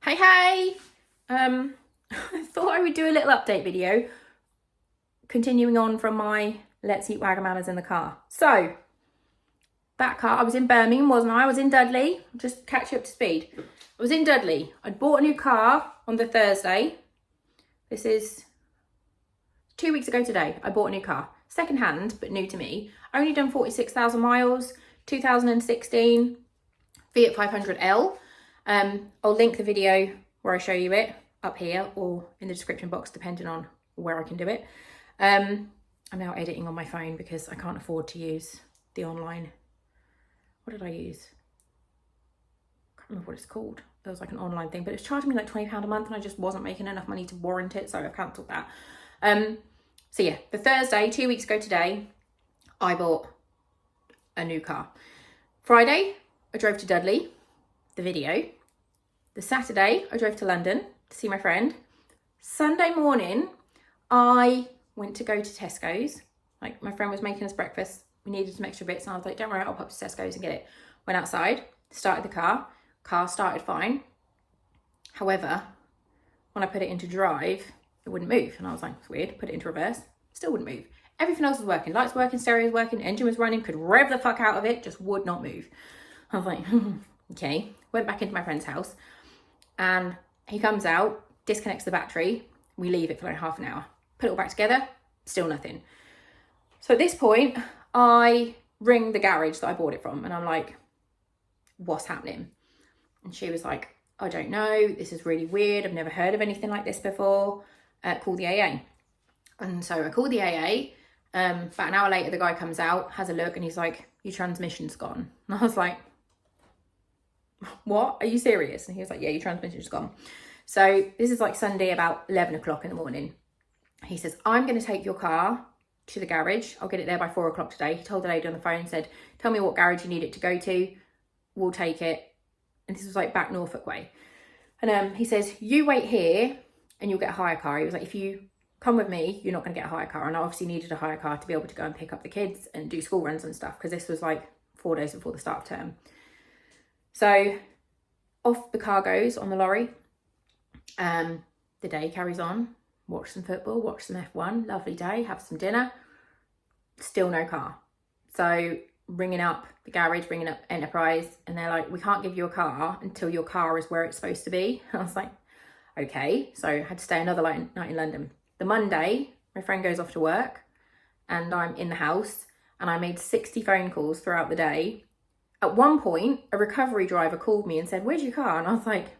Hey! I thought I would do a little update video, continuing on from my Let's Eat Wagamama's in the car. So, that car, I was in Birmingham, wasn't I? I was in Dudley, just catch you up to speed. I was in Dudley. I'd bought a new car on the Thursday. This is 2 weeks ago today. I bought a new car. Second hand, but new to me. Only done 46,000 miles, 2016 Fiat 500L. I'll link the video where I show you it up here or in the description box, depending on where I can do it. I'm now editing on my phone because I can't afford to use the online. What did I use? I can't remember what it's called. It was like an online thing, but it's charging me like £20 a month and I just wasn't making enough money to warrant it, so I've cancelled that. So yeah, the Thursday, 2 weeks ago today, I bought a new car. Friday, I drove to Dudley, the video. The Saturday, I drove to London to see my friend. Sunday morning, I went to go to Tesco's. Like, my friend was making us breakfast. We needed some extra bits, and I was like, don't worry, I'll pop to Tesco's and get it. Went outside, started the car. Car started fine. However, when I put it into drive, it wouldn't move. And I was like, it's weird. Put it into reverse, still wouldn't move. Everything else was working. Lights working, stereo was working, engine was running, could rev the fuck out of it, just would not move. I was like, okay. Went back into my friend's house and he comes out, disconnects the battery. We leave it for like half an hour. Put it all back together, still nothing. So at this point, I ring the garage that I bought it from and I'm like, what's happening? And she was like, I don't know. This is really weird. I've never heard of anything like this before. Call the AA. And so I called the AA. About an hour later, the guy comes out, has a look, and he's like, your transmission's gone. And I was like, what? Are you serious? And he was like, yeah, your transmission's gone. So this is like Sunday about 11 o'clock in the morning. He says, I'm going to take your car to the garage. I'll get it there by 4 o'clock today. He told the lady on the phone, said, tell me what garage you need it to go to. We'll take it. And this was like back Norfolk way. And he says, you wait here and you'll get a hire car. He was like, if you come with me, you're not going to get a hire car. And I obviously needed a hire car to be able to go and pick up the kids and do school runs and stuff, because this was like 4 days before the start of term. So off the car goes on the lorry. The day carries on. Watch some football, watch some F1. Lovely day, have some dinner. Still no car. So ringing up the garage, ringing up Enterprise, and they're like, we can't give you a car until your car is where it's supposed to be. I was like, okay. So I had to stay another night in London. The Monday, my friend goes off to work and I'm in the house, and I made 60 phone calls throughout the day. At one point, a recovery driver called me and said, where's your car? And I was like,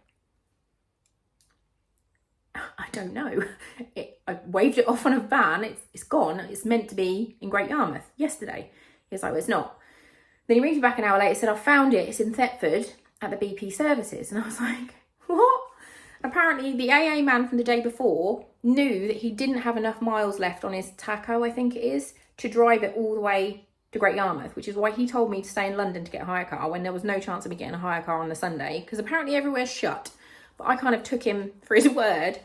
I don't know. I waved it off on a van. It's gone. It's meant to be in Great Yarmouth yesterday. He was like, well, it's not. Then he rings me back an hour later, said, I found it. It's in Thetford at the BP services. And I was like, what? Apparently the AA man from the day before knew that he didn't have enough miles left on his taco, I think it is, to drive it all the way to Great Yarmouth, which is why he told me to stay in London to get a hire car when there was no chance of me getting a hire car on the Sunday, because apparently everywhere's shut. But I kind of took him for his word.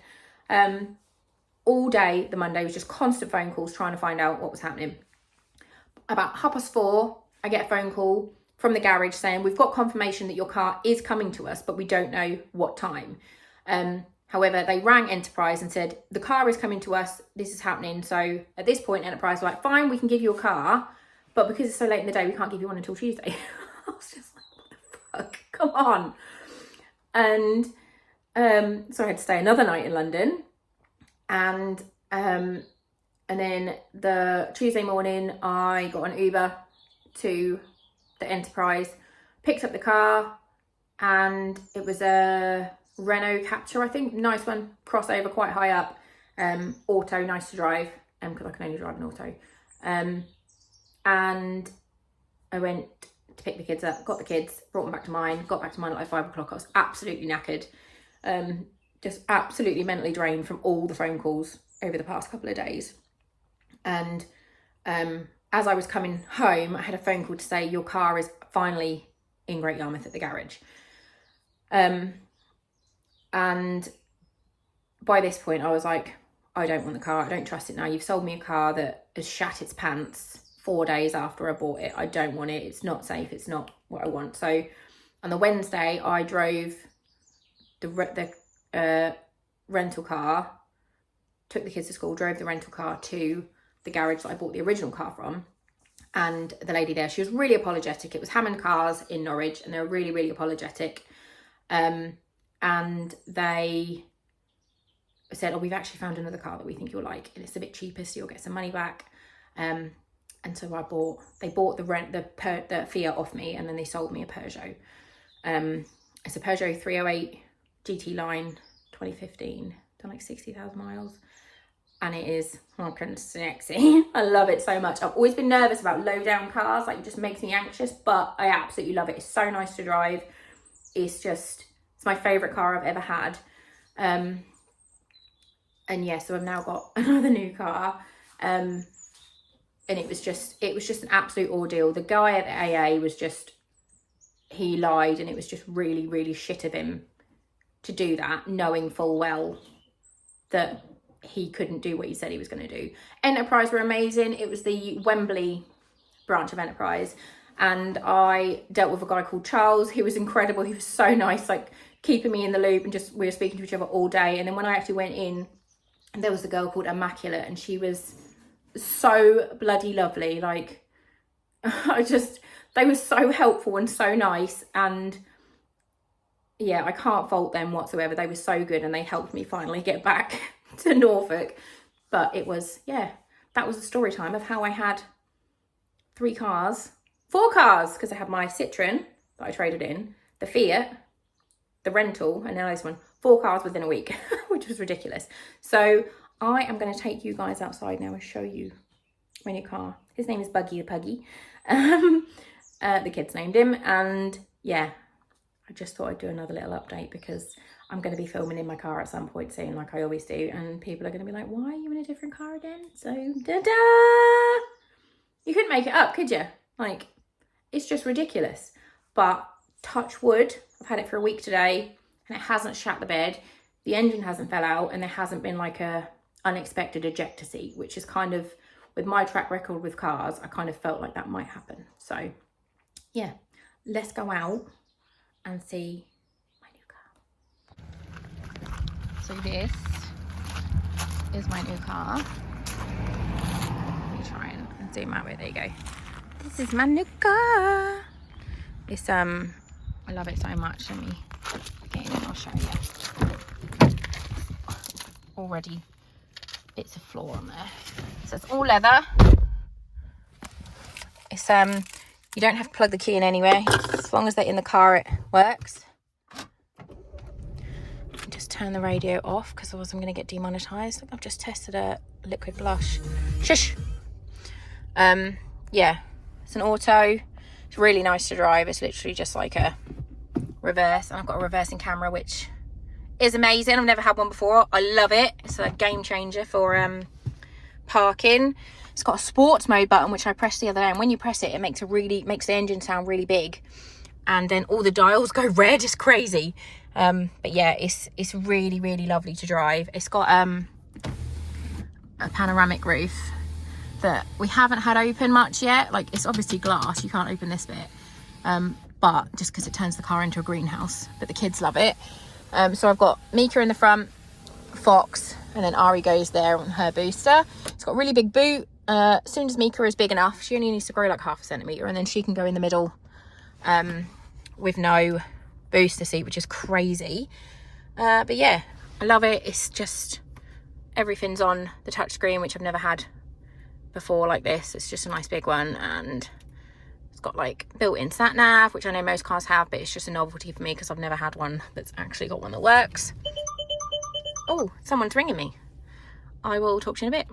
All day, the Monday was just constant phone calls trying to find out what was happening. About 4:30, I get a phone call from the garage saying, we've got confirmation that your car is coming to us, but we don't know what time. However, they rang Enterprise and said, the car is coming to us, this is happening. So at this point, Enterprise were like, fine, we can give you a car, but because it's so late in the day, we can't give you one until Tuesday. I was just like, what the fuck? Come on. And so I had to stay another night in London. And then the Tuesday morning, I got an Uber to the Enterprise, picked up the car, and it was a Renault Captur, I think. Nice one, crossover, quite high up, auto, nice to drive, because I can only drive an auto. And I went to pick the kids up, got the kids, brought them back to mine, got back to mine at like 5 o'clock. I was absolutely knackered, just absolutely mentally drained from all the phone calls over the past couple of days. And as I was coming home, I had a phone call to say, your car is finally in Great Yarmouth at the garage. And by this point, I was like, I don't want the car. I don't trust it now. You've sold me a car that has shat its pants 4 days after I bought it. I don't want it. It's not safe. It's not what I want. So on the Wednesday, I drove the rental car, took the kids to school, drove the rental car to the garage that I bought the original car from. And the lady there, she was really apologetic. It was Hammond Cars in Norwich, and they were really, really apologetic. And they said, oh, we've actually found another car that we think you'll like, and it's a bit cheaper, so you'll get some money back. And so they bought the Fiat off me, and then they sold me a Peugeot. It's a Peugeot 308 GT Line 2015, done like 60,000 miles. And it is fucking sexy. I love it so much. I've always been nervous about low down cars, like it just makes me anxious, but I absolutely love it. It's so nice to drive. It's my favourite car I've ever had. And yeah, so I've now got another new car. And it was just an absolute ordeal. The guy at the AA he lied, and it was just really, really shit of him to do that, knowing full well that he couldn't do what he said he was going to do. Enterprise were amazing. It was the Wembley branch of Enterprise, and I dealt with a guy called Charles. He was incredible. He was so nice, like keeping me in the loop, and we were speaking to each other all day. And then when I actually went in, there was a girl called Immaculate, and she was so bloody lovely. Like, they were so helpful and so nice, and yeah, I can't fault them whatsoever. They were so good, and they helped me finally get back to Norfolk. But it was, yeah, that was the story time of how I had 4 cars, because I had my Citroen that I traded in, the Fiat, the rental, and now this one. 4 cars within a week, which was ridiculous. So I am going to take you guys outside now and show you my new car. His name is Buggy the Puggy. The kids named him, and yeah, I just thought I'd do another little update because I'm going to be filming in my car at some point soon, like I always do, and people are going to be like, why are you in a different car again? So, da-da! You couldn't make it up, could you? Like, it's just ridiculous. But touch wood, I've had it for a week today, and it hasn't shat the bed. The engine hasn't fell out, and there hasn't been like a unexpected ejector seat, which is kind of, with my track record with cars, I kind of felt like that might happen. So, yeah, let's go out and see my new car. So this is my new car. Let me try and zoom out. There you go. This is my new car. It's I love it so much. Let me get in and I'll show you. Already bits of floor on there. So it's all leather. It's you don't have to plug the key in anyway. As long as they're in the car, it works. Just turn the radio off because otherwise I'm going to get demonetized. I've just tested a liquid blush. Shush. Yeah, it's an auto. It's really nice to drive. It's literally just like a reverse, and I've got a reversing camera, which is amazing. I've never had one before. I love it. It's a game changer for parking. It's got a sports mode button, which I pressed the other day, and when you press it, it makes the engine sound really big, and then all the dials go red. It's crazy. But yeah, it's really, really lovely to drive. It's got a panoramic roof that we haven't had open much yet. Like, it's obviously glass, you can't open this bit, but just because it turns the car into a greenhouse. But the kids love it. So I've got Miicah in the front, Fox, and then Ari goes there on her booster. It's got a really big boot. As soon as Miicah is big enough, she only needs to grow like 0.5 centimetre, and then she can go in the middle with no booster seat, which is crazy. But yeah, I love it. It's just, everything's on the touchscreen, which I've never had before like this. It's just a nice big one, and it's got like built-in sat nav, which I know most cars have, but it's just a novelty for me because I've never had one that's actually got one that works. Oh, someone's ringing me. I will talk to you in a bit.